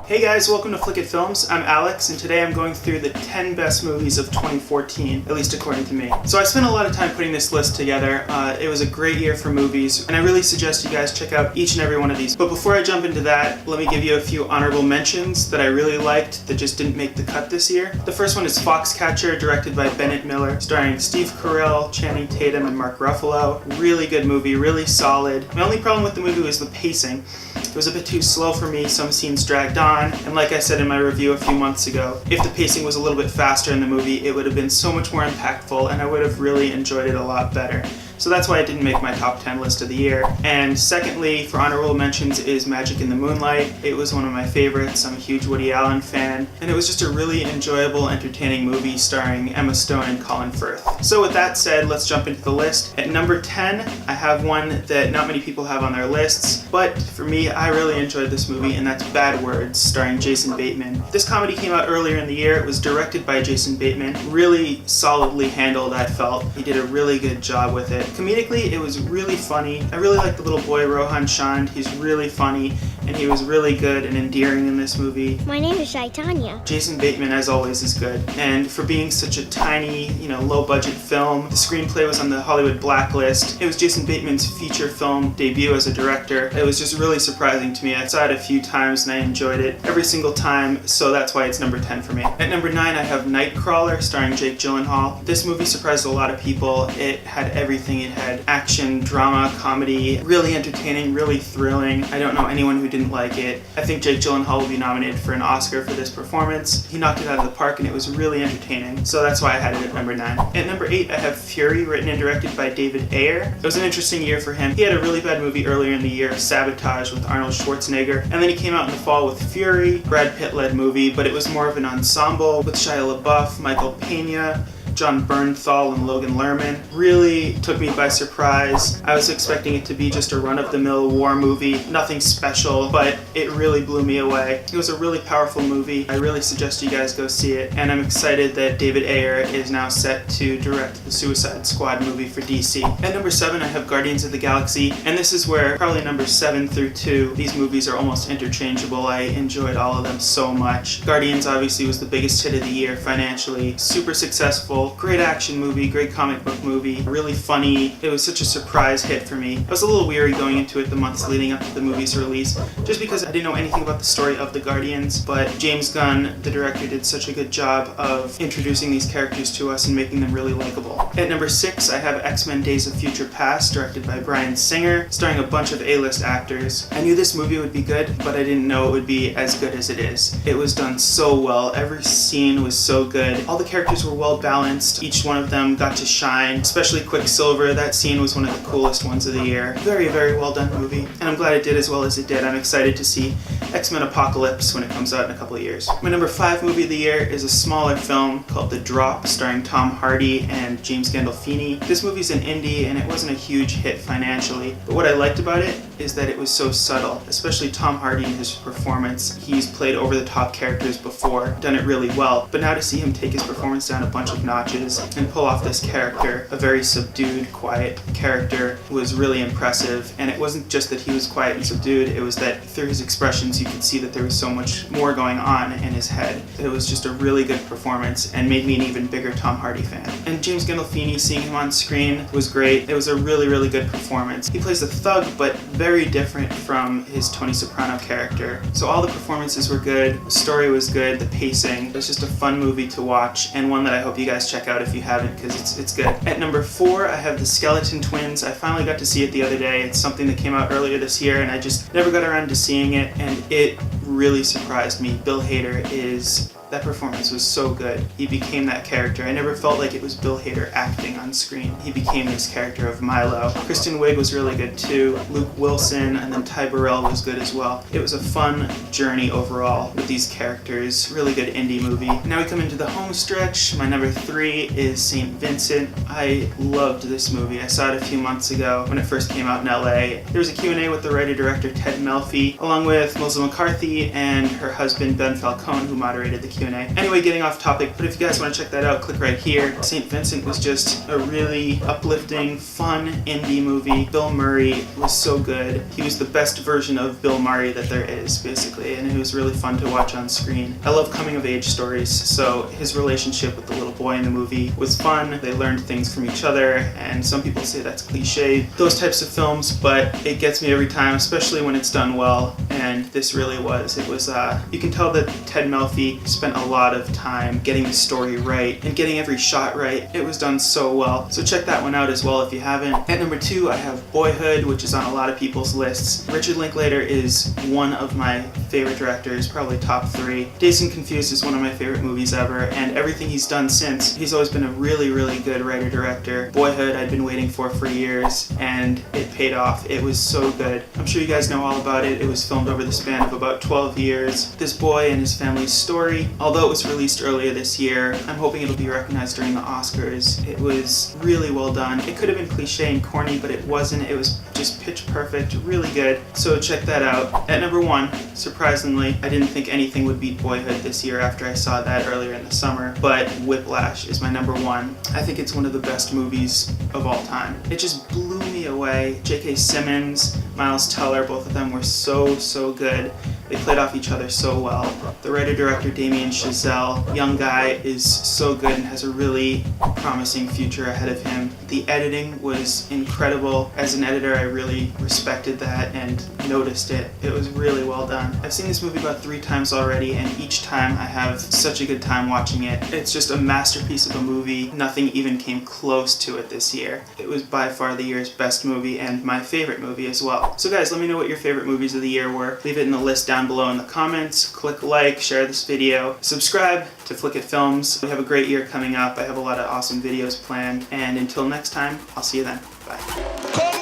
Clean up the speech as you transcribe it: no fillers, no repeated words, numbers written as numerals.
Hey guys, welcome to FlickItFilms. I'm Alex, and today I'm going through the 10 best movies of 2014, at least according to me. So I spent a lot of time putting this list together. It was a great year for movies, and I really suggest you guys check out each and every one of these. But before I jump into that, let me give you a few honorable mentions that I really liked that just didn't make the cut this year. The first one is Foxcatcher, directed by Bennett Miller, starring Steve Carell, Channing Tatum, and Mark Ruffalo. Really good movie, really solid. My only problem with the movie was the pacing. It was a bit too slow for me, some scenes dragged on, and like I said in my review a few months ago, if the pacing was a little bit faster in the movie, it would have been so much more impactful and I would have really enjoyed it a lot better. So that's why it didn't make my top 10 list of the year. And secondly, for honorable mentions is Magic in the Moonlight. It was one of my favorites. I'm a huge Woody Allen fan, and it was just a really enjoyable, entertaining movie starring Emma Stone and Colin Firth. So with that said, let's jump into the list. At number 10, I have one that not many people have on their lists, but for me, I really enjoyed this movie, and that's Bad Words, starring Jason Bateman. This comedy came out earlier in the year. It was directed by Jason Bateman. Really solidly handled, I felt. He did a really good job with it. Comedically, it was really funny. I really liked the little boy Rohan Chand. He's really funny, and he was really good and endearing in this movie. My name is Shaitanya. Jason Bateman, as always, is good. And for being such a tiny, low-budget film, the screenplay was on the Hollywood blacklist. It was Jason Bateman's feature film debut as a director. It was just really surprising to me. I saw it a few times and I enjoyed it every single time, so that's why it's number 10 for me. At number 9, I have Nightcrawler, starring Jake Gyllenhaal. This movie surprised a lot of people. It had everything. It had action, drama, comedy, really entertaining, really thrilling. I don't know anyone who didn't like it. I think Jake Gyllenhaal will be nominated for an Oscar for this performance. He knocked it out of the park and it was really entertaining, so that's why I had it at number 9. At number 8, I have Fury, written and directed by David Ayer. It was an interesting year for him. He had a really bad movie earlier in the year, Sabotage, with Arnold Schwarzenegger, and then he came out in the fall with Fury, Brad Pitt-led movie, but it was more of an ensemble with Shia LaBeouf, Michael Pena, John Bernthal, and Logan Lerman. Really took me by surprise. I was expecting it to be just a run-of-the-mill war movie, nothing special, but it really blew me away. It was a really powerful movie. I really suggest you guys go see it, and I'm excited that David Ayer is now set to direct the Suicide Squad movie for DC. At number 7, I have Guardians of the Galaxy, and this is where probably numbers 7 through 2, these movies are almost interchangeable. I enjoyed all of them so much. Guardians obviously was the biggest hit of the year financially, super successful, great action movie, great comic book movie, really funny. It was such a surprise hit for me. I was a little weary going into it the months leading up to the movie's release, just because I didn't know anything about the story of the Guardians, but James Gunn, the director, did such a good job of introducing these characters to us and making them really likable. At number 6, I have X-Men Days of Future Past, directed by Bryan Singer, starring a bunch of A-list actors. I knew this movie would be good, but I didn't know it would be as good as it is. It was done so well. Every scene was so good. All the characters were well balanced. Each one of them got to shine, especially Quicksilver. That scene was one of the coolest ones of the year. Very, very well done movie, and I'm glad it did as well as it did. I'm excited to see X-Men Apocalypse when it comes out in a couple of years. My number 5 movie of the year is a smaller film called The Drop, starring Tom Hardy and James Gandolfini. This movie's an indie, and it wasn't a huge hit financially, but what I liked about it is that it was so subtle, especially Tom Hardy in his performance. He's played over-the-top characters before, done it really well, but now to see him take his performance down a bunch of notches and pull off this character, a very subdued, quiet character, was really impressive. And it wasn't just that he was quiet and subdued, it was that through his expressions you could see that there was so much more going on in his head. It was just a really good performance and made me an even bigger Tom Hardy fan. And James Gandolfini, seeing him on screen was great. It was a really, really good performance. He plays a thug, but very different from his Tony Soprano character. So all the performances were good, the story was good, the pacing. It was just a fun movie to watch, and one that I hope you guys check out if you haven't, because it's good. At number 4, I have The Skeleton Twins. I finally got to see it the other day. It's something that came out earlier this year, and I just never got around to seeing it, and it really surprised me. Bill Hader that performance was so good. He became that character. I never felt like it was Bill Hader acting on screen. He became this character of Milo. Kristen Wiig was really good too. Luke Wilson, and then Ty Burrell was good as well. It was a fun journey overall with these characters. Really good indie movie. Now we come into the home stretch. My number 3 is St. Vincent. I loved this movie. I saw it a few months ago when it first came out in LA. There was a Q&A with the writer-director Ted Melfi, along with Melissa McCarthy and her husband Ben Falcone, who moderated the Q&A. Anyway, getting off topic, but if you guys want to check that out, click right here. St. Vincent was just a really uplifting, fun indie movie. Bill Murray was so good. He was the best version of Bill Murray that there is, basically, and it was really fun to watch on screen. I love coming-of-age stories, so his relationship with the little boy in the movie was fun. They learned things from each other, and some people say that's cliche, those types of films, but it gets me every time, especially when it's done well, and this really was. It was, you can tell that Ted Melfi spent a lot of time getting the story right and getting every shot right. It was done so well, so check that one out as well if you haven't. At number 2, I have Boyhood, which is on a lot of people's lists. Richard Linklater is one of my favorite directors, probably top 3. Dazed and Confused is one of my favorite movies ever, and everything he's done since, he's always been a really, really good writer-director. Boyhood I'd been waiting for years, and it paid off. It was so good. I'm sure you guys know all about it. It was filmed over the span of about 12 years. This boy and his family's story, although it was released earlier this year, I'm hoping it'll be recognized during the Oscars. It was really well done. It could have been cliche and corny, but it wasn't. It was just pitch perfect, really good. So check that out. At number 1, surprisingly, I didn't think anything would beat Boyhood this year after I saw that earlier in the summer, but Whiplash is my number 1. I think it's one of the best movies of all time. It just blew me away. J.K. Simmons, Miles Teller, both of them were so good. They played off each other so well. The writer-director Damien Chazelle, young guy, is so good and has a really promising future ahead of him. The editing was incredible. As an editor, I really respected that and noticed it. It was really well done. I've seen this movie about 3 times already, and each time I have such a good time watching it. It's just a masterpiece of a movie. Nothing even came close to it this year. It was by far the year's best movie and my favorite movie as well. So guys, let me know what your favorite movies of the year were. Leave it in the list down below in the comments. Click like, share this video, subscribe to FlickItFilms. We have a great year coming up. I have a lot of awesome videos planned, and until next time, I'll see you then. Bye.